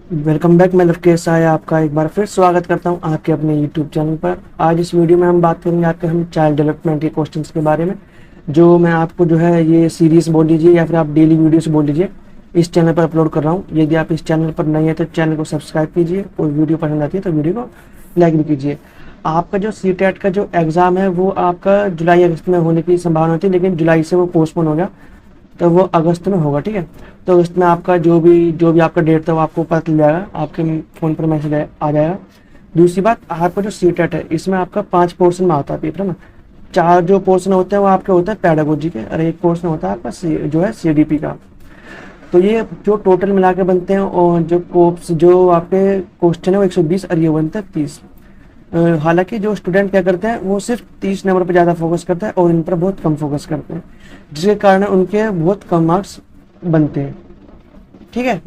Welcome back. मैं लवकेश साय आपका एक बार फिर स्वागत करता हूं आपके अपने यूट्यूब चैनल पर। आज इस वीडियो में हम बात करेंगे आपके हम चाइल्ड डेवलपमेंट के क्वेश्चंस के बारे में, जो मैं आपको जो है ये सीरीज बोल लीजिए या फिर आप डेली वीडियोस बोल लीजिए, इस चैनल पर अपलोड कर रहा हूँ। यदि आप इस चैनल पर नए हैं तो चैनल को सब्सक्राइब कीजिए और वीडियो पसंद आती है तो वीडियो को लाइक भी कीजिए। आपका जो CTET का जो एग्ज़ाम है वो आपका जुलाई अगस्त में होने की संभावना थी, लेकिन जुलाई से वो पोस्टपोन हो गया, तो वो अगस्त में होगा। ठीक है, तो अगस्त में आपका जो भी आपका डेट था वो आपको पता चल जाएगा, आपके फ़ोन पर मैसेज आ जाएगा। दूसरी बात, आपका जो CTET है इसमें आपका 5 पोर्शन में आता है पेपर, है ना। 4 जो पोर्शन होते हैं वो आपके होते हैं पैडागोजी के, और 1 पोर्शन होता है आपका जो है CDP का। तो ये जो टोटल मिला के बनते हैं, और जो आपके क्वेश्चन है वो 120 और ये बनते हैं 30। हालांकि जो स्टूडेंट क्या करते हैं वो सिर्फ 30 नंबर पर ज़्यादा फोकस करता है और इन पर बहुत कम फोकस करते हैं, जिसके कारण उनके बहुत कम मार्क्स बनते हैं। ठीक है,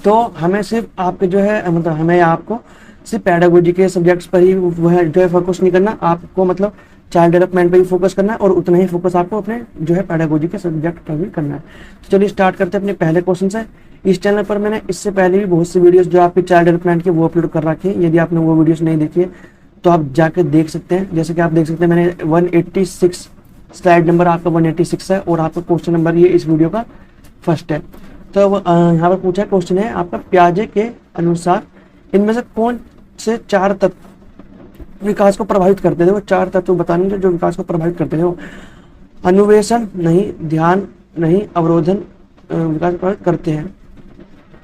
तो हमें सिर्फ आपके जो है मतलब हमें आपको सिर्फ पैडागोजी के सब्जेक्ट्स पर ही वह जो है फोकस नहीं करना, आपको मतलब चाइल्ड डेवलपमेंट पर ही फोकस करना है, और उतना ही फोकस आपको अपने जो है पैडागोजी के सब्जेक्ट पर भी करना है। तो चलिए स्टार्ट करते हैं अपने पहले क्वेश्चन से। इस चैनल पर मैंने इससे पहले भी बहुत सी वीडियोस जो आपके चाइल्ड डेवलपमेंट के वो अपलोड कर रखी है। यदि आपने वो वीडियोस नहीं देखी है तो आप जाकर देख सकते हैं। जैसे कि आप देख सकते हैं मैंने 186 स्लाइड नंबर आपका 186 है, और आपका क्वेश्चन नंबर ये इस वीडियो का फर्स्ट है। तो यहाँ पर पूछा क्वेश्चन है आपका, प्याजे के अनुसार इनमें से कौन से 4 तत्व विकास को प्रभावित करते थे। वो 4 तत्व बताने जो विकास को प्रभावित करते थे। वो अनुवेशन नहीं, ध्यान नहीं, अवरोधन विकास को प्रभावित करते हैं,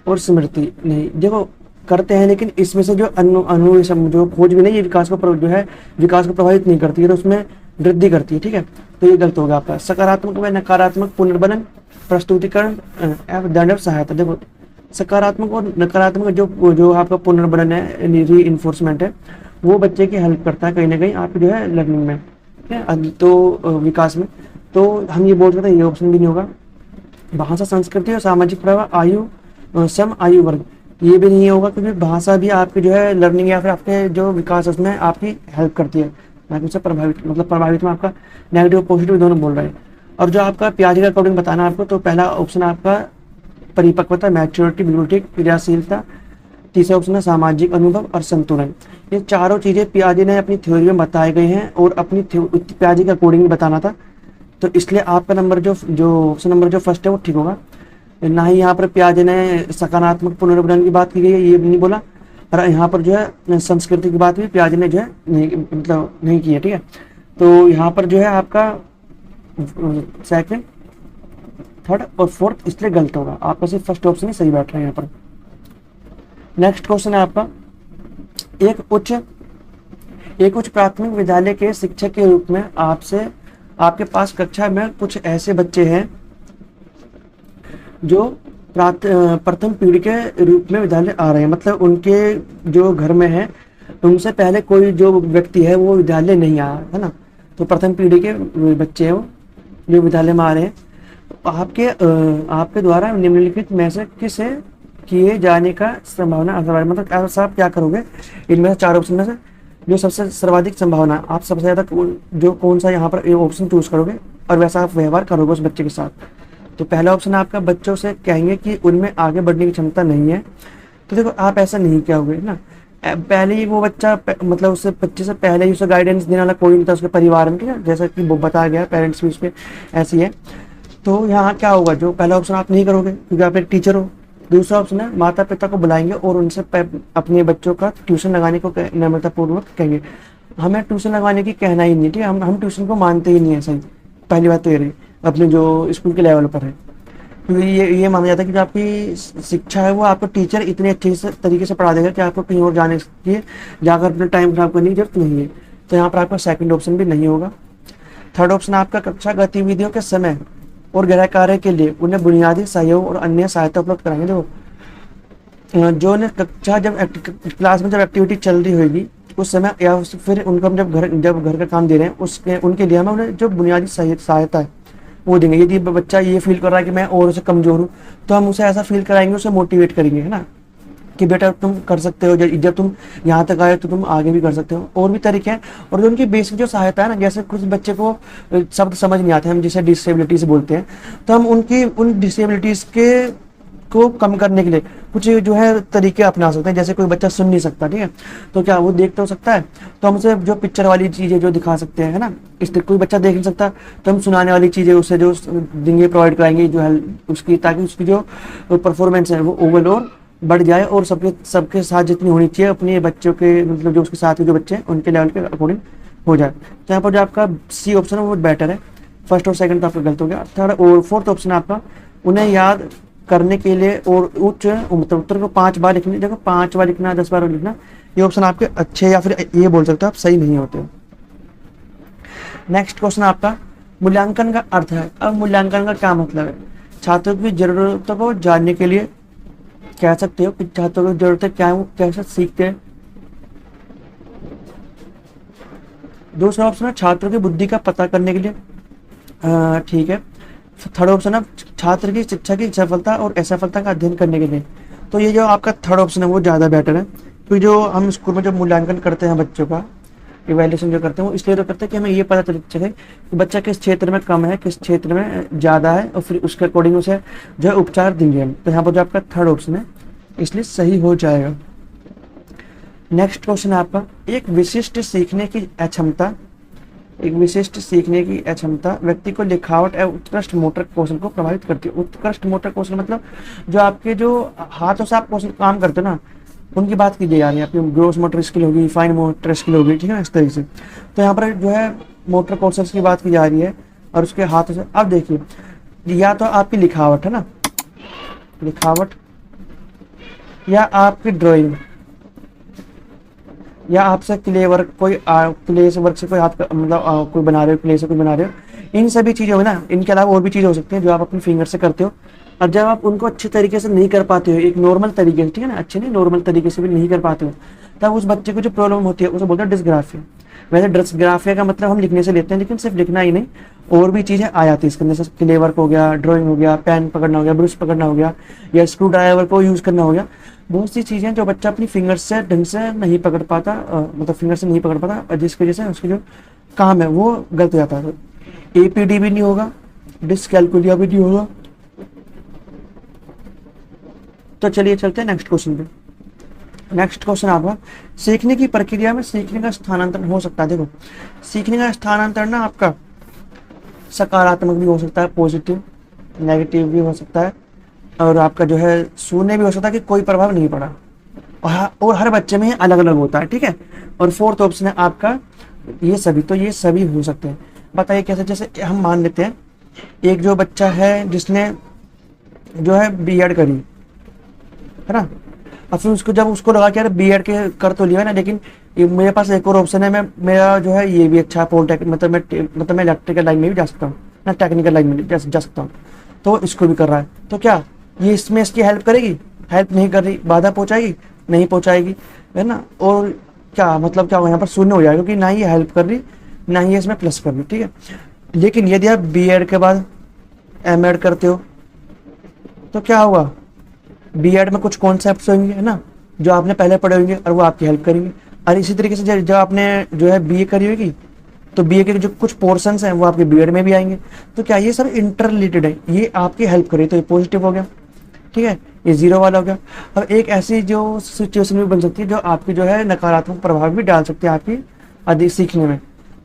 और स्मृति नहीं। देखो करते हैं, लेकिन इसमें से जो अनुवेशन जो खोज भी नहीं, ये विकास को जो है विकास को प्रभावित नहीं करती है, तो उसमें वृद्धि करती है। ठीक है, तो ये गलत होगा आपका। सकारात्मक व नकारात्मक पुनर्बलन, प्रस्तुतिकरण, दंड सहायता। देखो सकारात्मक और नकारात्मक जो आपका पुनर्बलन है, री इन्फोर्समेंट है, वो बच्चे की हेल्प करता है कहीं ना कहीं आपकी जो है लर्निंग में, ठीक है, तो विकास में। तो हम ये बोल सकते हैं ये ऑप्शन भी नहीं होगा। भाषा, संस्कृति और सामाजिक प्रभाव, आयु, सम आयु वर्ग, ये भी नहीं होगा, क्योंकि भाषा भी आपकी जो है लर्निंग या फिर आपके जो विकास उसमें आपकी हेल्प करती है, ना कि उससे प्रभावित। मतलब प्रभावित में आपका नेगेटिव पॉजिटिव दोनों बोल रहे हैं। और जो आपका प्याजे के अकॉर्डिंग बताना आपको, तो पहला ऑप्शन आपका परिपक्वता, मैच्योरिटी, बिल्कुल ठीक, क्रियाशीलता। तीसरा ऑप्शन है सामाजिक अनुभव और संतुलन। ये चारों चीजें पियाजे ने अपनी थ्योरी में बताए गए हैं, और अपनी पियाजे के अकॉर्डिंग बताना था, तो इसलिए आपका नंबर जो ऑप्शन नंबर जो फर्स्ट है वो ठीक होगा। ना ही यहाँ पर पियाजे ने सकारात्मक पुनर्बलन की बात की गई है, ये भी नहीं बोला, और यहाँ पर जो है संस्कृति की बात भी पियाजे ने जो है नहीं की है। ठीक है, तो यहाँ पर जो है आपका सेकंड, थर्ड और फोर्थ इसलिए गलत होगा, आपका सिर्फ फर्स्ट ऑप्शन ही सही बैठ रहा है यहाँ पर। नेक्स्ट क्वेश्चन है आपका, एक उच्च प्राथमिक विद्यालय के शिक्षक के रूप में आपके पास कक्षा में कुछ ऐसे बच्चे हैं जो प्रथम पीढ़ी के रूप में विद्यालय आ रहे हैं, मतलब उनके जो घर में है उनसे पहले कोई जो व्यक्ति है वो विद्यालय नहीं आया है ना, तो प्रथम पीढ़ी के बच्चे हैं वो जो विद्यालय में आ रहे हैं। तो आपके द्वारा निम्नलिखित में से किसे किए जाने का संभावना, मतलब ऐसा आप क्या करोगे, इनमें से 4 ऑप्शन में से जो सबसे सर्वाधिक संभावना, आप सबसे ज्यादा जो कौन सा यहाँ पर ऑप्शन चूज करोगे, और वैसा आप व्यवहार करोगे उस बच्चे के साथ। तो पहला ऑप्शन आपका, बच्चों से कहेंगे कि उनमें आगे बढ़ने की क्षमता नहीं है। तो देखो आप ऐसा नहीं कहोगे ना, पहले ही वो बच्चा मतलब उससे बच्चे से पहले ही उसे गाइडेंस देने वाला कोई नहीं था उसके परिवार में, ठीक है, जैसा कि वो बताया गया, पेरेंट्स भी उसके ऐसी है। तो यहाँ क्या होगा, जो पहला ऑप्शन आप नहीं करोगे क्योंकि आप एक टीचर हो। दूसरा ऑप्शन है, माता पिता को बुलाएंगे और उनसे अपने बच्चों का ट्यूशन लगाने को नम्रतापूर्वक कहेंगे। हमें ट्यूशन लगाने की कहना ही नहीं, ठीक है, हम ट्यूशन को मानते ही नहीं है। सही, पहली बात तो ये रही अपने जो स्कूल के लेवल पर है, क्योंकि ये माना जाता है कि जो आपकी शिक्षा है वो आपको टीचर इतने अच्छे तरीके से पढ़ा देगा कि आपको कहीं और जाने के जाकर अपना टाइम खराब करने की जरूरत नहीं है। तो यहाँ पर आपका सेकंड ऑप्शन भी नहीं होगा। थर्ड ऑप्शन आपका, कक्षा गतिविधियों के समय और गृह कार्य के लिए उन्हें बुनियादी सहयोग और अन्य सहायता उपलब्ध कराएंगे। देखो जो ने कक्षा जब क्लास में जब एक्टिविटी चल रही होगी उस समय, या फिर उनको हम जब घर का काम दे रहे हैं उनके लिए हम उन्हें जो बुनियादी सहायता है वो देंगे। यदि बच्चा ये फील कर रहा है कि मैं और उसे कमजोर हूँ, तो हम उसे ऐसा फील कराएंगे, उसे मोटिवेट करेंगे, है ना, कि बेटा तुम कर सकते हो, जब तुम यहाँ तक आए तो तुम आगे भी कर सकते हो। और भी तरीके हैं, और जो उनकी बेसिक जो सहायता है ना, जैसे कुछ बच्चे को शब्द समझ नहीं आते, हम जिसे डिसेबिलिटीज बोलते हैं, तो हम उन डिसेबिलिटीज के को कम करने के लिए कुछ जो है तरीके अपना सकते हैं। जैसे कोई बच्चा सुन नहीं सकता, ठीक है, तो क्या वो देख तो सकता है, तो हम उसे जो पिक्चर वाली चीज़ें जो दिखा सकते हैं, है ना। इसलिए कोई बच्चा देख नहीं सकता तो हम सुनाने वाली चीज़ें उससे जो देंगे, प्रोवाइड कराएंगे जो है उसकी, ताकि उसकी जो परफॉर्मेंस है वो ओवरऑल बढ़ जाए और सबके साथ जितनी होनी चाहिए अपने बच्चों के, मतलब जो उसके साथ के जो बच्चे हैं उनके लेवल के अकॉर्डिंग हो जाए। तो यहाँ पर जो आपका सी ऑप्शन है वो बेटर है। फर्स्ट और सेकंड तो आपका गलत हो गया। थर्ड और फोर्थ ऑप्शन आपका उन्हें याद करने के लिए और उच्च मतलब उत्तर को 5 बार लिखने, देखो 5 बार लिखना, 10 बार लिखना, ये ऑप्शन आपके अच्छे या फिर ये बोल सकते हो आप सही नहीं होते। नेक्स्ट क्वेश्चन आपका मूल्यांकन का अर्थ है। अब मूल्यांकन का क्या मतलब है? छात्रों की जरूरतों को जानने के लिए कह सकते हो कि छात्रों की जरूरतें क्या है, वो कैसे सीखते हैं। दूसरा ऑप्शन है छात्रों की बुद्धि का पता करने के लिए, ठीक है। थर्ड ऑप्शन है छात्र की शिक्षा की सफलता और असफलता का अध्ययन करने के लिए। तो ये जो आपका थर्ड ऑप्शन है वो ज़्यादा बेटर है, क्योंकि जो हम स्कूल में जो मूल्यांकन करते हैं बच्चों का, इवैल्यूएशन जो करते हैं वो इसलिए तो करते हैं कि हमें ये पता चल सके कि बच्चा किस क्षेत्र में कम है, किस क्षेत्र में ज़्यादा है, और फिर उसके अकॉर्डिंग उसे जो है उपचार देंगे हम। तो यहाँ पर जो आपका थर्ड ऑप्शन है इसलिए सही हो जाएगा। नेक्स्ट क्वेश्चन है आपका एक विशिष्ट सीखने की अक्षमता, एक विशिष्ट सीखने की अक्षमता व्यक्ति को लिखावट एवं उत्कृष्ट मोटर कौशल को प्रभावित करती है। उत्कृष्ट मोटर कौशल मतलब जो आपके जो हाथों से आप कौशल काम करते हो ना, उनकी बात की जा रही है। आपकी ग्रोस मोटर स्किल होगी, फाइन मोटर स्किल होगी, ठीक है ना, इस तरीके से। तो यहाँ पर जो है मोटर कौशल की बात की जा रही है और उसके हाथों से। अब देखिए, या तो आपकी लिखावट है ना, लिखावट, या आपकी ड्राइंग, या आपसे क्ले वर्क, कोई क्ले से वर्क से कोई हाथ मतलब कोई बना रहे हो, क्ले से कोई बना रहे हो, इन सभी चीज़ों में ना, इनके अलावा और भी चीज़ें हो सकती हैं जो आप अपने फिंगर से करते हो। और जब आप उनको अच्छे तरीके से नहीं कर पाते हो, एक नॉर्मल तरीके से, ठीक है ना, अच्छे नहीं नॉर्मल तरीके से भी नहीं कर पाते हो, तब उस बच्चे को जो प्रॉब्लम होती है उसे बोलते हैं डिस्ग्राफिया। वैसे डिस्ग्राफिया का मतलब हम लिखने से लेते हैं, लेकिन सिर्फ लिखना ही नहीं, और भी चीज़ें आ जाती है इसके अंदर, जैसे क्ले वर्क हो गया, ड्राइंग हो गया, पेन पकड़ना हो गया, ब्रश पकड़ना हो गया, या स्क्रू ड्राइवर को यूज़ करना हो गया। बहुत सी चीज़ें जो बच्चा अपनी फिंगर से ढंग से नहीं पकड़ पाता, मतलब फिंगर से नहीं पकड़ पाता, जिसकी वजह से उसके जो काम है वो गलत हो जाता है। APD भी नहीं होगा, डिसकैलकुलिया भी नहीं होगा। तो चलिए चलते हैं नेक्स्ट क्वेश्चन पे। नेक्स्ट क्वेश्चन आपका सीखने की प्रक्रिया में सीखने का स्थानांतरण हो सकता है। देखो, सीखने का स्थानांतरण ना आपका सकारात्मक भी हो सकता है, पॉजिटिव, नेगेटिव भी हो सकता है, और आपका जो है शून्य भी हो सकता है कि कोई प्रभाव नहीं पड़ा, और हर बच्चे में अलग अलग होता है, ठीक है। और फोर्थ ऑप्शन है आपका ये सभी। तो ये सभी हो सकते हैं। बताइए कैसे? जैसे हम मान लेते हैं एक जो बच्चा है जिसने जो है B.Ed करी है ना, और फिर उसको जब उसको लगा कि यार B.Ed के कर तो लिया है ना, लेकिन मेरे पास एक और ऑप्शन है, मैं मेरा जो है ये भी अच्छा है, पॉलिटेक्निक, मतलब मैं इलेक्ट्रिकल लाइन में भी जा सकता हूँ ना, टेक्निकल लाइन में भी जा सकता हूँ, तो इसको भी कर रहा है। तो क्या ये इसमें इसकी हेल्प करेगी? हेल्प नहीं कर रही, बाधा पहुंचाएगी? नहीं पहुंचाएगी, है ना। और क्या मतलब क्या होगा, यहाँ पर शून्य हो जाएगा, क्योंकि ना ही हेल्प कर रही, ना ही इसमें प्लस कर रही, ठीक है। लेकिन यदि आप B.Ed के बाद M.Ed करते हो तो क्या होगा, B.Ed में कुछ कॉन्सेप्ट्स होंगे, है ना, जो आपने पहले पढ़े होंगे, और वो आपकी हेल्प करेंगे। और इसी तरीके से जब आपने जो है BA करी होगी, तो BA के जो कुछ पोर्शंस हैं वो आपके B.Ed में भी आएंगे। तो क्या ये सब इंटर रिलेटेड है, ये आपकी हेल्प करे, तो ये पॉजिटिव हो गया, ठीक है, ये जीरो वाला हो गया। अब एक ऐसी जो सिचुएशन भी बन सकती है जो आपकी जो है नकारात्मक प्रभाव भी डाल सकती है आपकी अधिक सीखने में।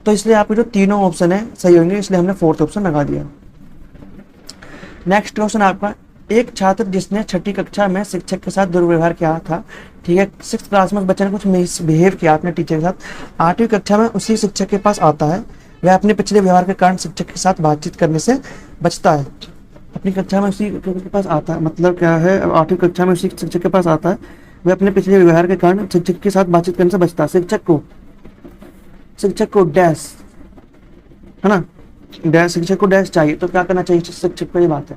तो इसलिए आपके जो तीनों ऑप्शन है सही होंगे, इसलिए हमने फोर्थ ऑप्शन लगा दिया। नेक्स्ट क्वेश्चन आपका एक छात्र जिसने 6ठी कक्षा में शिक्षक के साथ दुर्व्यवहार किया था, ठीक है, 6th क्लास में उस बच्चे ने कुछ मिसबिहेव किया अपने टीचर के साथ, 8वीं कक्षा में उसी शिक्षक के पास आता है, वह अपने पिछले व्यवहार के कारण शिक्षक के साथ बातचीत करने से बचता है। अपनी कक्षा में उसी शिक्षक के पास आता है, मतलब क्या है, 8वीं कक्षा में उसी शिक्षक के पास आता है, वह अपने पिछले व्यवहार के कारण शिक्षक के साथ बातचीत करने से बचता है। शिक्षक को डैश, है ना, डैश, शिक्षक को डैश चाहिए, तो क्या करना चाहिए शिक्षक को, ये बात है।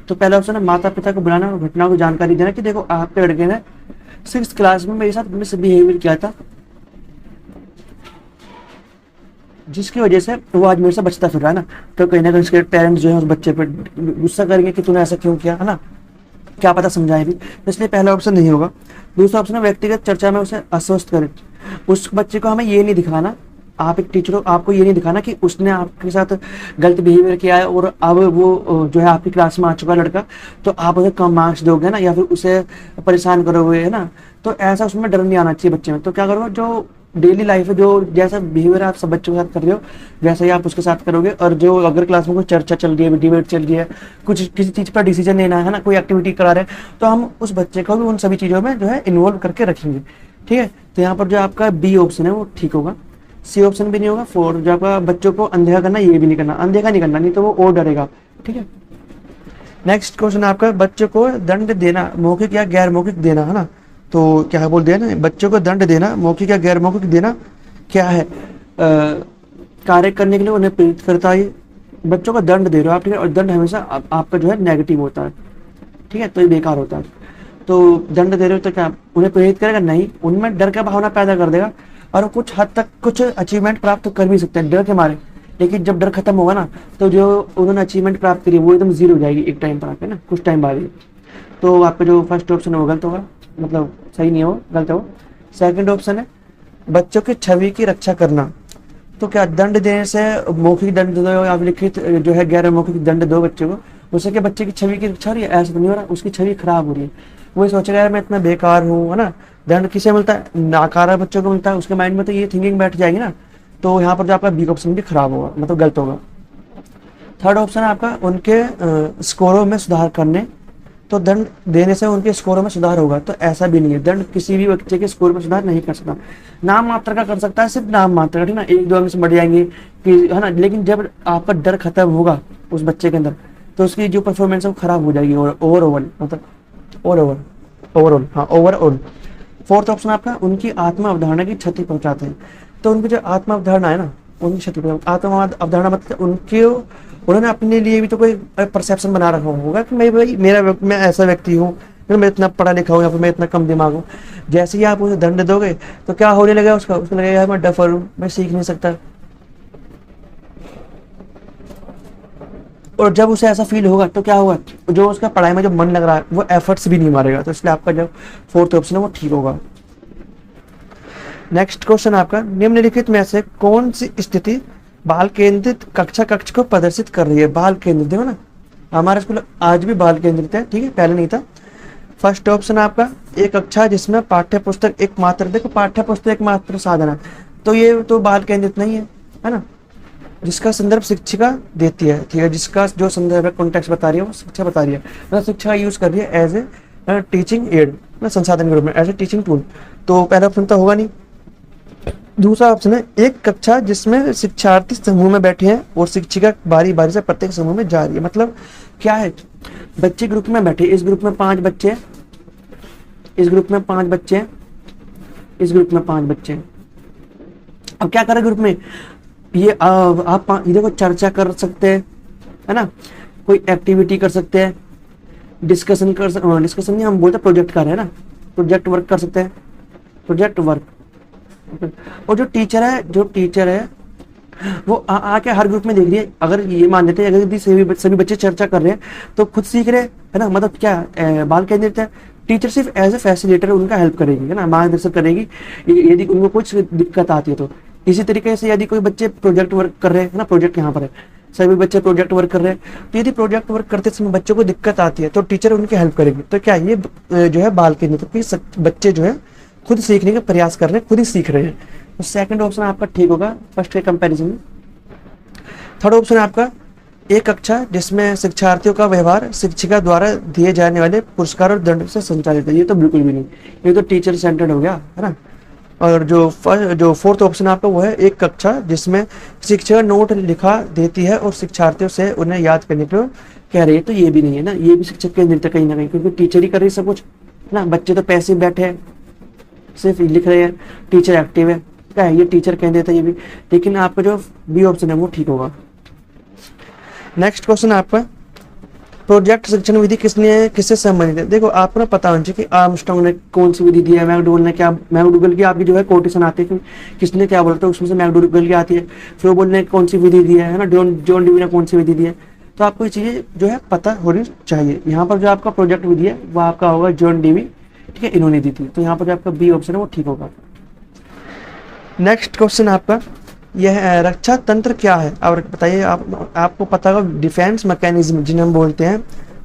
तो पहला ऑप्शन है माता पिता को बुलाना और घटना को जानकारी देना कि देखो आपके लड़के ने 6th क्लास में मेरे साथ मिसबिहेवियर किया था, जिसकी वजह से वो आज मेरे से बचता फिर रहा है ना। तो कहीं ना कहीं उसके पेरेंट्स जो है उस बच्चे पर गुस्सा करेंगे कि तूने ऐसा क्यों किया, है ना, क्या पता समझाए भी, इसलिए पहला ऑप्शन नहीं होगा। दूसरा ऑप्शन है व्यक्तिगत चर्चा में उसे अस्वस्थ करे। उस बच्चे को हमें ये नहीं दिखाना आप एक टीचर हो, आपको ये नहीं दिखाना कि उसने आपके साथ गलत बिहेवियर किया है और अब वो जो है आपकी क्लास में आ चुका है लड़का, तो आप उसे कम मार्क्स दोगे ना, या फिर उसे परेशान करोगे, है ना। तो ऐसा उसमें डर नहीं आना चाहिए बच्चे में। तो क्या करो, जो डेली लाइफ है, जो जैसा बिहेवियर आप सब बच्चों के साथ कर रहे हो वैसा ही आप उसके साथ करोगे। और जो अगर क्लास में कोई चर्चा चल रही है, डिबेट चल रही है, कुछ किसी चीज़ पर डिसीजन लेना है ना, कोई एक्टिविटी करा रहे हैं, तो हम उस बच्चे को भी उन सभी चीज़ों में जो है इन्वॉल्व करके रखेंगे, ठीक है। तो यहाँ पर जो आपका बी ऑप्शन है वो ठीक होगा, सी ऑप्शन भी नहीं होगा। फोर, जो आपका बच्चों को अनदेखा करना, ये भी नहीं करना, अनदेखा नहीं करना, नहीं तो वो और डरेगा, ठीक है। नेक्स्ट क्वेश्चन आपका, बच्चों को दंड देना मौखिक या गैर मौखिक देना, है ना। तो क्या बोल दिया ना, बच्चों को दंड देना मौखिक या गैर मौखिक देना क्या है, कार्य करने के लिए उन्हें प्रेरित करता है। बच्चों को दंड दे रहे हो आप, ठीक है, और दंड हमेशा आपका जो है नेगेटिव होता है, ठीक है, तो ये बेकार होता है। तो दंड दे रहे हो तो क्या उन्हें प्रेरित करेगा? नहीं, उनमें डर का भावना पैदा कर देगा और कुछ हद तक कुछ अचीवमेंट प्राप्त कर भी सकते हैं डर के मारे। लेकिन जब डर खत्म होगा ना, तो जो उन्होंने अचीवमेंट प्राप्त करी वो एकदम जीरो हो जाएगी एक टाइम पर आके ना, कुछ टाइम बाद ही। तो आपका जो फर्स्ट ऑप्शन है वो गलत होगा, मतलब सही नहीं हो, गलत हो। सेकंड ऑप्शन है बच्चों की छवि की रक्षा करना। तो क्या दंड देने से मौखिक दंड दो या लिखित जो है गैर मौखिक दंड दो बच्चे को, उससे क्या बच्चे की छवि की रक्षा हो रही है? ऐसा तो नहीं हो रहा, उसकी छवि खराब हो रही है। वो सोचेगा यार मैं इतना बेकार हूँ, है ना। दंड किसे मिलता है? नाकारा बच्चों को मिलता है, उसके माइंड में तो ये थिंकिंग बैठ जाएगी ना। तो यहाँ पर जो आपका बी ऑप्शन भी खराब होगा, मतलब गलत होगा। थर्ड ऑप्शन है आपका उनके स्कोरों में सुधार करने। तो दंड देने से उनके स्कोरों में सुधार होगा, तो ऐसा भी नहीं है। दंड किसी भी बच्चे के स्कोर में सुधार नहीं कर सकता, नाम मात्र का कर सकता है, सिर्फ नाम मात्र का, ठीक ना, एक दो अंक से बढ़ जाएंगे कि, है ना। लेकिन जब आपका डर खत्म होगा उस बच्चे के अंदर, तो उसकी जो परफॉर्मेंस है वो खराब हो जाएगी ओवरऑल, मतलब ओवरऑल। फोर्थ ऑप्शन आपका उनकी आत्मा अवधारणा की क्षति पहुंचाते हैं। तो उनकी जो आत्मा अवधारणा है ना, उनकी क्षति, आत्मा अवधारणा मतलब उनके, उन्होंने अपने लिए भी तो कोई परसेप्शन बना रखा होगा कि मैं ऐसा व्यक्ति हूँ, मैं इतना पढ़ा लिखा हूँ या फिर मैं इतना कम दिमाग हूँ। जैसे ही आप उसे दंड दोगे तो क्या होने लगेगा उसको लगेगा मैं डफर हूँ, मैं सीख नहीं सकता। और जब उसे ऐसा फील होगा तो क्या होगा, जो उसका पढ़ाई में जो मन लग रहा है वो एफर्ट्स भी नहीं मारेगा। तो इसलिए आपका जो फोर्थ ऑप्शन है वो ठीक होगा। नेक्स्ट क्वेश्चन आपका, निम्नलिखित में से कौन सी स्थिति बाल केंद्रित कक्षा कक्ष को प्रदर्शित कर रही है? बाल केंद्रित, देखो ना, हमारा स्कूल आज भी बाल केंद्रित है, ठीक है, पहले नहीं था। फर्स्ट ऑप्शन आपका एक कक्षा जिसमें पाठ्य पुस्तक एकमात्र, देखो पाठ्य पुस्तक एकमात्र साधन है, तो ये तो बाल केंद्रित नहीं है ना। जिसका संदर्भ शिक्षिका देती है, ठीक है, जिसका जो संदर्भ है कॉन्टेक्स्ट बता रही है वो शिक्षा बता रही है, मतलब शिक्षा यूज कर रही है एज ए टीचिंग एड, संसाधन के रूप में, एज ए टीचिंग टूल। तो पहला ऑप्शन तो होगा नहीं। दूसरा ऑप्शन है एक कक्षा जिसमें शिक्षार्थी समूह में बैठे हैं और शिक्षिका बारी बारी से प्रत्येक समूह में जा रही है। मतलब क्या है, बच्चे ग्रुप में बैठे, इस ग्रुप में 5 बच्चे हैं, इस ग्रुप में 5 बच्चे हैं, इस ग्रुप में 5 बच्चे हैं। अब क्या करें ग्रुप में, ये आप ये देखो चर्चा कर सकते हैं, है ना, कोई एक्टिविटी कर सकते हैं, डिस्कशन नहीं, हम बोलते प्रोजेक्ट कर रहे हैं ना, प्रोजेक्ट वर्क कर सकते हैं, प्रोजेक्ट वर्क। और जो टीचर है वो आके हर ग्रुप में देख रही है। अगर ये मान लेते हैं अगर सभी बच्चे चर्चा कर रहे हैं तो खुद सीख रहे हैं, है ना, मतलब क्या बाल केंद्रित है। टीचर सिर्फ एज ए फैसिलिटेटर उनका हेल्प करेगी, है ना, मार्गदर्शन करेगी यदि उनको कुछ दिक्कत आती है तो। इसी तरीके से यदि कोई बच्चे प्रोजेक्ट वर्क कर रहे हैं, है ना, प्रोजेक्ट यहाँ पर है, सभी बच्चे प्रोजेक्ट वर्क कर रहे हैं, तो यदि प्रोजेक्ट वर्क करते समय बच्चों को दिक्कत आती है तो टीचर उनकी हेल्प करेगी। तो क्या ये जो है बाल केंद्रित, बच्चे जो है खुद सीखने का प्रयास कर रहे हैं, खुद ही सीख रहे हैं। तो सेकंड ऑप्शन आपका ठीक होगा फर्स्ट के कंपैरिजन में। थर्ड ऑप्शन आपका एक कक्षा जिसमें शिक्षार्थियों का व्यवहार शिक्षिका द्वारा दिए जाने वाले पुरस्कार और दंड से संचालित है। ये तो बिल्कुल भी नहीं, ये तो टीचर सेंटर्ड हो गया, है ना। और जो फोर्थ ऑप्शन आपका वो है एक कक्षा जिसमें शिक्षक नोट लिखा देती है और शिक्षार्थियों से उन्हें याद करने को कह रही है। तो ये भी नहीं है ना, ये भी शिक्षक के निर्णय कहीं ना कहीं, क्योंकि टीचर ही कर रही है सब कुछ, ना। बच्चे तो पैसे बैठे हैं, सिर्फ लिख रहे हैं, टीचर एक्टिव है, क्या है, ये टीचर कह देता है ये भी। लेकिन आपका जो बी ऑप्शन है वो ठीक होगा। नेक्स्ट क्वेश्चन आपका, प्रोजेक्ट शिक्षण विधि किससे संबंधित है? देखो आपको ना पता होना चाहिए कि आर्मस्ट्रांग ने कौन सी विधि दी है, मैकडूगल की आपकी जो है कोटेशन आती है कि किसने क्या बोला था, उसमें से मैकडूगल की आती है। फ्रोबोल ने कौन सी विधि दी है ना, जॉन डीवी ने कौन सी विधि दी है। तो आपको ये चीजें जो है पता होनी चाहिए। यहाँ पर जो आपका प्रोजेक्ट विधि है वो आपका होगा जॉन डीवी, ठीक है, इन्होंने दी थी। तो यहाँ पर जो आपका बी ऑप्शन है वो ठीक होगा। नेक्स्ट क्वेश्चन आपका, यह रक्षा तंत्र क्या है? और बताइए, आपको पता होगा डिफेंस मैकेनिज्म जिन्हें हम बोलते हैं,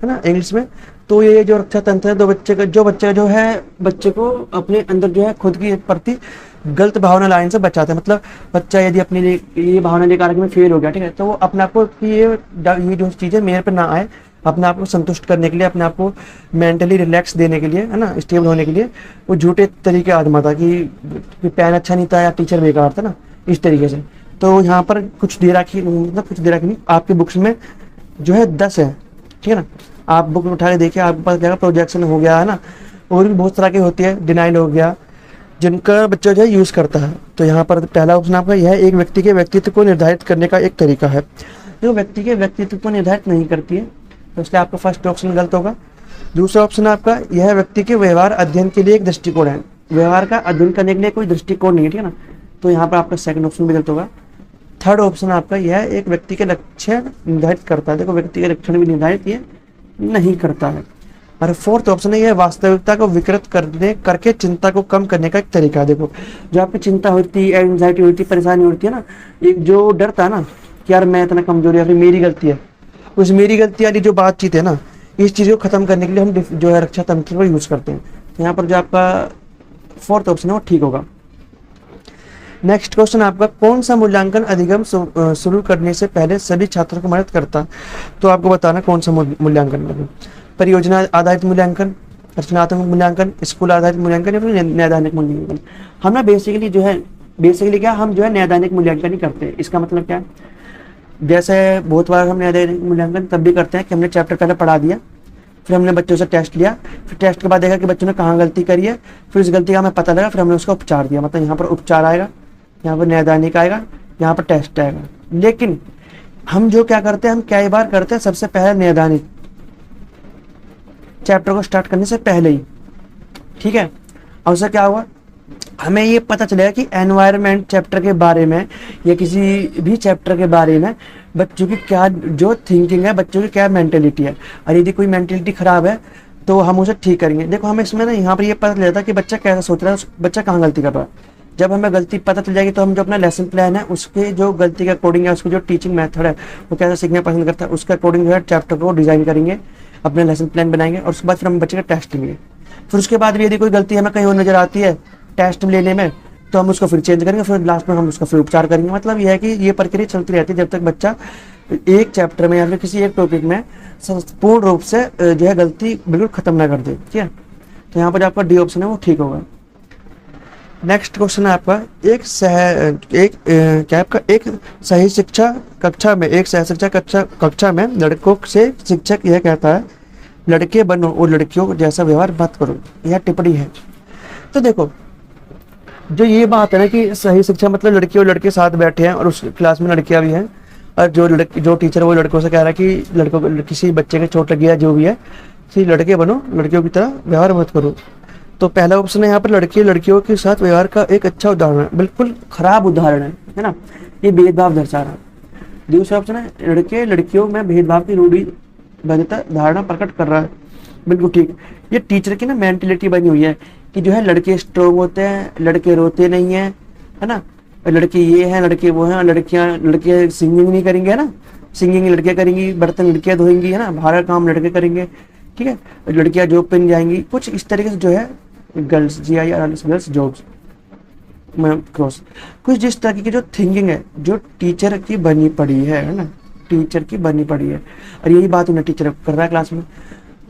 है ना, इंग्लिश में। तो ये जो रक्षा तंत्र है, तो बच्चे का जो है, बच्चे को अपने अंदर जो है खुद के प्रति गलत भावना लाने से बचाता है। मतलब बच्चा यदि अपने लिए ये भावना लेकर आगे में फेल हो गया, ठीक है, तो वो अपने आप को कि ये जो चीज़ें मेरे पे ना आए, अपने आप को संतुष्ट करने के लिए, अपने आप को मेंटली रिलैक्स देने के लिए, है ना, स्टेबल होने के लिए वो झूठे तरीके आजमाता कि पेन अच्छा नहीं था या टीचर बेकार था ना, इस तरीके से। तो यहाँ पर कुछ दे रखी, मतलब कुछ दे रखी नहीं, आपकी बुक्स में जो है 10 है, ठीक है ना। आप बुक उठा के देखिए, आपके पास क्या प्रोजेक्शन हो गया, है ना, और भी बहुत तरह की होती है, डिनाइल हो गया, जिनका बच्चा जो है यूज़ करता है। तो यहाँ पर पहला ऑप्शन आपका यह एक व्यक्ति के व्यक्तित्व को निर्धारित करने का एक तरीका है। जो व्यक्ति के व्यक्तित्व को निर्धारित नहीं करती है, तो इसलिए आपका फर्स्ट ऑप्शन गलत होगा। दूसरा ऑप्शन आपका यह व्यक्ति के व्यवहार अध्ययन के लिए एक दृष्टिकोण है। व्यवहार का अध्ययन करने के लिए कोई दृष्टिकोण नहीं है, ठीक है ना, तो यहाँ पर आपका सेकंड ऑप्शन भी गलत होगा। थर्ड ऑप्शन आपका यह एक व्यक्ति के लक्षण निर्धारित करता है। देखो, व्यक्ति के लक्षण भी निर्धारित ये नहीं करता है। और फोर्थ ऑप्शन है यह वास्तविकता को विकृत करके चिंता को कम करने का एक तरीका है। देखो, जो आपकी चिंता होती है, एंजाइटी होती है, परेशानी होती है ना, एक जो डर था ना कि यार मैं इतना कमजोर या फिर मेरी गलती है, उस मेरी गलती वाली जो बातचीत है ना, इस चीज़ को खत्म करने के लिए हम जो है रक्षा तंत्र को यूज करते हैं। तो यहाँ पर जो आपका फोर्थ ऑप्शन है वो ठीक होगा। नेक्स्ट क्वेश्चन आपका, कौन सा मूल्यांकन अधिगम शुरू करने से पहले सभी छात्रों को मदद करता? तो आपको बताना कौन सा मूल्यांकन है। परियोजना आधारित मूल्यांकन, रचनात्मक मूल्यांकन, स्कूल आधारित मूल्यांकन या फिर नैदानिक मूल्यांकन। हम ना बेसिकली क्या हम जो है नैदानिक मूल्यांकन ही करते हैं। इसका मतलब क्या है, जैसे बहुत बार हम नैदानिक मूल्यांकन तब भी करते हैं कि हमने चैप्टर पहले पढ़ा दिया, फिर हमने बच्चों से टेस्ट लिया, फिर टेस्ट के बाद देखा कि बच्चों ने कहाँ गलती करी है, फिर उस गलती का हमें पता लगा, फिर हमने उसका उपचार दिया। मतलब यहाँ पर उपचार आएगा, यहाँ पर नैदानिक आएगा, यहाँ पर टेस्ट आएगा। लेकिन हम जो क्या करते हैं, हम कई बार करते हैं सबसे पहले नैदानिक चैप्टर को स्टार्ट करने से पहले ही, ठीक है। और उससे क्या हुआ, हमें ये पता चलेगा कि एनवायरनमेंट चैप्टर के बारे में या किसी भी चैप्टर के बारे में बच्चों की क्या जो थिंकिंग है, बच्चों की क्या मेंटेलिटी है, और यदि कोई मेंटेलिटी खराब है तो हम उसे ठीक करेंगे। देखो, हमें इसमें ना यहाँ पर ये पता चल जाता है कि बच्चा कैसा सोच रहा है, बच्चा कहाँ गलती कर रहा है। जब हमें गलती पता चल जाएगी तो हम जो अपना लेसन प्लान है उसके जो गलती के अकॉर्डिंग है, उसको जो टीचिंग मेथड है वो कैसे सीखना पसंद करता है, उसके अकॉर्डिंग जो है चैप्टर को डिजाइन करेंगे, अपने लेसन प्लान बनाएंगे, और उसके बाद फिर हम बच्चे का टेस्ट लेंगे। फिर उसके बाद भी यदि कोई गलती हमें कहीं और नजर आती है टेस्ट लेने में, तो हम उसको फिर चेंज करेंगे, फिर लास्ट में हम उसका फिर उपचार करेंगे। मतलब यह है कि ये प्रक्रिया चलती रहती है जब तक बच्चा एक चैप्टर में या फिर किसी एक टॉपिक में पूर्ण रूप से जो है गलती बिल्कुल खत्म ना कर दे, ठीक है। तो यहाँ पर आपका डी ऑप्शन है वो ठीक होगा। नेक्स्ट क्वेश्चन है आपका, एक सही शिक्षा कक्षा में, एक सही शिक्षा कक्षा में लड़कों से शिक्षक यह कहता है लड़के बनो और लड़कियों जैसा व्यवहार मत करो, यह टिप्पणी है। तो देखो, जो ये बात है ना कि सही शिक्षा मतलब लड़की और लड़के साथ बैठे हैं और उस क्लास में लड़कियां भी हैं, और जो टीचर वो लड़कों से कह रहा है कि लड़कों किसी बच्चे के चोट लगी है जो भी है, कि लड़के बनो लड़कियों की तरह व्यवहार मत करो। तो पहला ऑप्शन है यहाँ पर लड़के लड़कियों के साथ व्यवहार का एक अच्छा उदाहरण है, बिल्कुल खराब उदाहरण है ना, ये भेदभाव दर्शा रहा है। दूसरा ऑप्शन है लड़के लड़कियों में भेदभाव की रूढ़िबद्धता धारणा प्रकट कर रहा है, बिल्कुल ठीक। ये टीचर की ना मेंटेलिटी बनी हुई है कि जो है लड़के स्ट्रोंग होते हैं, लड़के रोते नहीं है, है ना, लड़के ये हैं, लड़के वो हैं, लड़के सिंगिंग नहीं करेंगे, है ना, सिंगिंग लड़कियां करेंगी, बर्तन लड़कियां धोएंगी, है ना, बाहर काम लड़के करेंगे, ठीक है, लड़कियां जॉब पे नहीं जाएंगी, कुछ इस तरीके से जो है गर्ल्स गर्ल्स जॉब्स क्रॉस, कुछ जिस तरीके की जो थिंकिंग है जो टीचर की बनी पड़ी है ना, टीचर की बनी पड़ी है, और यही बात उन्हें टीचर कर रहा है क्लास में।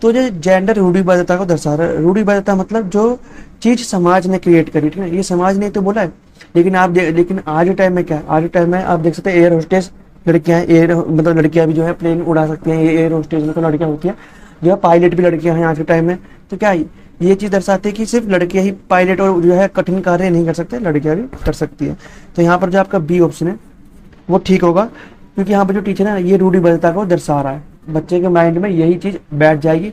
तो जो जेंडर रूढ़िबद्धता को दर्शा रहा है, रूढ़िबद्धता मतलब जो चीज समाज ने क्रिएट करी, ठीक है, ये समाज ने तो बोला है, लेकिन लेकिन आज के टाइम में क्या है, आज के टाइम में आप देख सकते हैं एयर होस्टेस लड़कियां, मतलब लड़कियां भी जो है प्लेन उड़ा सकती हैं, एयर होस्टेस में तो लड़कियां होती हैं, जो है पायलट भी लड़कियां हैं आज के टाइम में। तो क्या ये चीज दर्शाती है कि सिर्फ लड़कियां ही पायलट और जो है कठिन कार्य नहीं कर सकते, लड़कियां भी कर सकती है। तो यहाँ पर जो आपका बी ऑप्शन है वो ठीक होगा, क्योंकि यहाँ पर जो टीचर है ये रूढ़िबद्धता को दर्शा रहा है, बच्चे के माइंड में यही चीज बैठ जाएगी,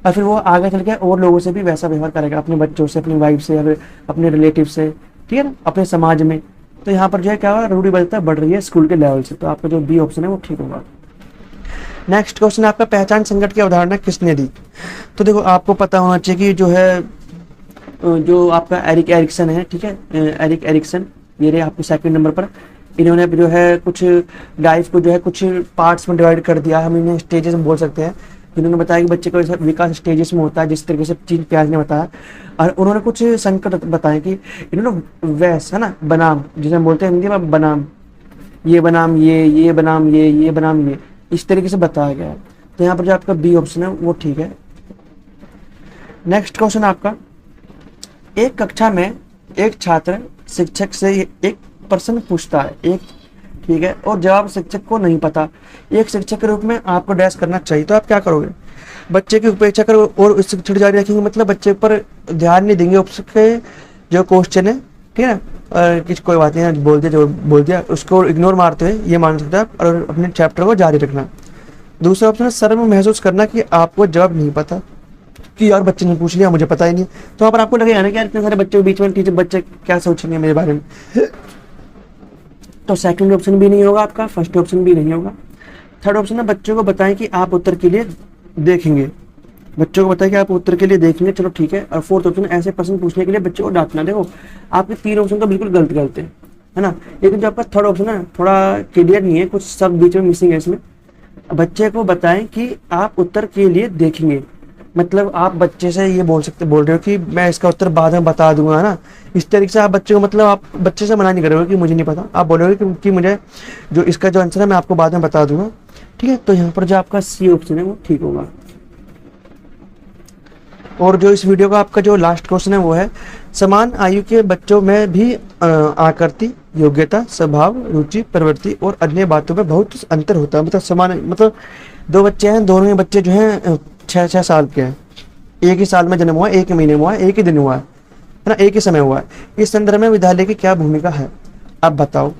और फिर वो आगे चल के और लोगों से भी वैसा व्यवहार करेगा, अपने बच्चों से, अपनी वाइफ से, या फिर अपने रिलेटिव से, ठीक है ना, अपने समाज में। तो यहाँ पर जो है क्या होगा, रूढ़िबद्धता बढ़ रही है स्कूल के लेवल से, तो आपका जो बी ऑप्शन है वो ठीक होगा। नेक्स्ट क्वेश्चन आपका, पहचान संकट की अवधारणा किसने दी? तो देखो, आपको पता होना चाहिए कि जो है जो आपका एरिक एरिक्सन है, ठीक है, एरिक एरिक्सन, ये रहे आपको सेकंड नंबर पर, इन्होंने जो है कुछ लाइफ को जो है कुछ पार्ट्स में डिवाइड कर दिया, हम इन्हें स्टेजेस में बोल सकते हैं। जिन्होंने बताया कि बच्चे का विकास स्टेजेस में होता है, जिस तरीके से चीन प्याज ने बताया। और उन्होंने कुछ संकट बताए कि इन्होंने वैस है ना, बनाम, जिसे हम बोलते हैं हिंदी में बनाम, ये बनाम ये बनाम ये बनाम ये, इस तरीके से बताया गया है। तो यहाँ पर जो आपका बी ऑप्शन है वो ठीक है। नेक्स्ट क्वेश्चन आपका, एक कक्षा में एक छात्र शिक्षक से एक प्रश्न पूछता है, एक, ठीक है, और जवाब शिक्षक को नहीं पता। एक शिक्षक के रूप में आपको डैश करना चाहिए, तो आप क्या करोगे? बच्चे की उपेक्षा करो और शिक्षण जारी रखेंगे, मतलब बच्चे पर ध्यान नहीं देंगे, उसके जो क्वेश्चन है, ठीक है, किसी कोई बात नहीं, बोल दिया जो बोल दिया उसको इग्नोर मारते हुए ये मान सकते हैं आप, और अपने चैप्टर को जारी रखना। दूसरा ऑप्शन है शर्म महसूस करना कि आपको जवाब नहीं पता, कि यार बच्चे ने पूछ लिया मुझे पता ही नहीं। तो वहाँ पर आपको लगेगा ना कि यार इतने सारे बच्चों के बीच में टीचर बच्चे क्या सोचेंगे मेरे बारे में। तो सेकंड ऑप्शन भी नहीं होगा आपका, फर्स्ट ऑप्शन भी नहीं होगा। थर्ड ऑप्शन है बच्चों को बताएं कि आप उत्तर के लिए देखेंगे, बच्चों को बताएं कि आप उत्तर के लिए देखेंगे, चलो ठीक है। और फोर्थ ऑप्शन ऐसे प्रश्न पूछने के लिए बच्चों को डांटना। देखो आपके तीन ऑप्शन तो बिल्कुल गलत है ना, लेकिन जो आपका थर्ड ऑप्शन है थोड़ा क्लियर नहीं है, कुछ सब बीच में मिसिंग है इसमें। बच्चे को बताएं कि आप उत्तर के लिए देखेंगे, मतलब आप बच्चे से ये बोल रहे हो कि मैं इसका उत्तर बाद में बता दूंगा, है ना। इस तरीके से आप बच्चे को, मतलब आप बच्चे से मना नहीं करोगे कि मुझे नहीं पता, आप बोलोगे कि मुझे जो इसका जो आंसर है मैं आपको बाद में बता दूंगा, ठीक है। तो यहाँ पर जो आपका सी ऑप्शन है वो ठीक होगा। और जो इस वीडियो का आपका जो लास्ट क्वेश्चन है वो है, समान आयु के बच्चों में भी आकृति, योग्यता, स्वभाव, रुचि, प्रवृत्ति और अन्य बातों में बहुत अंतर होता है। मतलब समान, मतलब दो बच्चे हैं, दोनों में बच्चे जो हैं 6 साल के हैं, एक ही साल में जन्म हुआ है, एक ही महीने में हुआ है, एक ही दिन हुआ है ना, एक ही समय हुआ है। इस संदर्भ में विद्यालय की क्या भूमिका है, अब बताओ।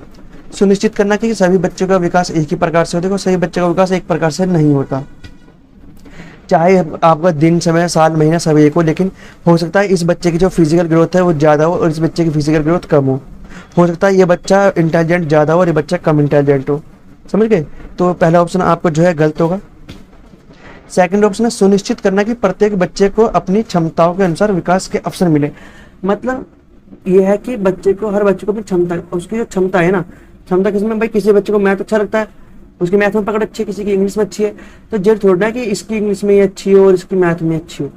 सुनिश्चित करना कि सभी बच्चों का विकास एक ही प्रकार से हो। देखो सभी बच्चों का विकास एक प्रकार से नहीं होता, चाहे आपका दिन, समय, साल, महीना सब एक हो, लेकिन हो सकता है इस बच्चे की जो फिजिकल ग्रोथ है वो ज़्यादा हो और इस बच्चे की फिजिकल ग्रोथ कम हो सकता है ये बच्चा इंटेलिजेंट ज़्यादा हो और ये बच्चा कम इंटेलिजेंट हो, समझ गए। तो पहला ऑप्शन आपको जो है गलत होगा। सेकंड ऑप्शन है सुनिश्चित करना कि प्रत्येक बच्चे को अपनी क्षमताओं के अनुसार विकास के अवसर मिले। मतलब यह है कि बच्चे को, हर बच्चे को अपनी क्षमता, उसकी जो क्षमता है ना, क्षमता किसमें, भाई किसी बच्चे को मैथ अच्छा लगता है, उसकी मैथ में पकड़ अच्छी है, किसी की इंग्लिश में अच्छी है, तो जरूर थोड़ा कि इसकी इंग्लिश में अच्छी हो और इसकी मैथ में अच्छी हो।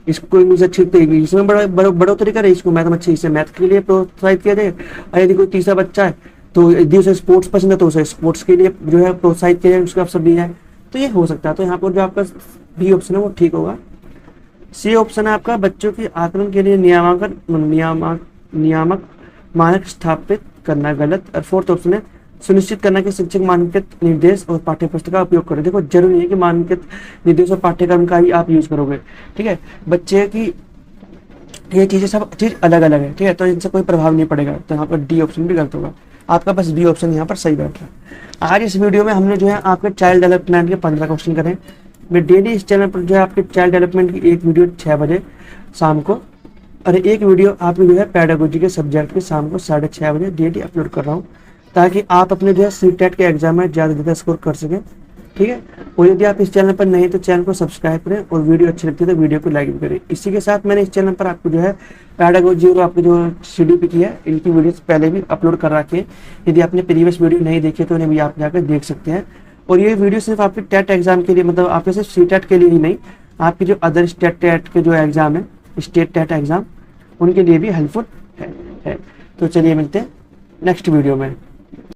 इसको इंग्लिश अच्छी तो इंग्लिश में बढ़ोतरी करे, इसको मैथ में अच्छी, इसे मैथ के लिए प्रोत्साहित किया जाए। और यदि कोई तीसरा बच्चा है तो यदि उसे स्पोर्ट्स पसंद है तो उसे स्पोर्ट्स के लिए जो है प्रोत्साहित किया जाए, उसका अवसर दिया जाए, तो ये हो सकता है। तो यहाँ पर जो आपका बी ऑप्शन है वो ठीक होगा। सी ऑप्शन है आपका बच्चों की आकलन के लिए नियामक मानक स्थापित करना, गलत। और फोर्थ ऑप्शन है सुनिश्चित करना कि शिक्षक मानकित निर्देश और पाठ्यपुस्तक का उपयोग करें। देखो जरूरी है कि मानकित निर्देश और पाठ्यक्रम का ही आप यूज करोगे, ठीक है। बच्चे की ये चीजें सब चीज अलग अलग है, ठीक है, तो इनसे कोई प्रभाव नहीं पड़ेगा। तो यहाँ पर डी ऑप्शन भी गलत होगा, आपका बस बी ऑप्शन यहाँ पर सही बैठ रहा है। आज इस वीडियो में हमने जो है आपके चाइल्ड डेवलपमेंट के 15 क्वेश्चन करें। मैं डेली इस चैनल पर जो है आपके चाइल्ड डेवलपमेंट की एक वीडियो 6 बजे शाम को और एक वीडियो आपकी जो है पेडागोजी के सब्जेक्ट के शाम को 6:30 बजे डेली अपलोड कर रहा हूँ, ताकि आप अपने जो है सीटेट के एग्जाम में ज़्यादा स्कोर कर सकें, ठीक है। और यदि आप इस चैनल पर नहीं तो चैनल को सब्सक्राइब करें और वीडियो अच्छी लगती है तो वीडियो को लाइक भी करें। इसी के साथ मैंने इस चैनल पर आपको जो है पेडागोजी और आपकी जो CDP की है इनकी वीडियोस पहले भी अपलोड कर रखी है। यदि आपने प्रीवियस वीडियो नहीं देखे तो उन्हें भी आप जाकर देख सकते हैं। और ये वीडियो सिर्फ आपके टेट एग्जाम के लिए, मतलब आपके सिर्फ सीटेट के लिए ही नहीं, आपकी जो अदर स्टेट टेट के जो एग्जाम है, स्टेट टेट एग्जाम, उनके लिए भी हेल्पफुल है। तो चलिए मिलते हैं नेक्स्ट वीडियो में।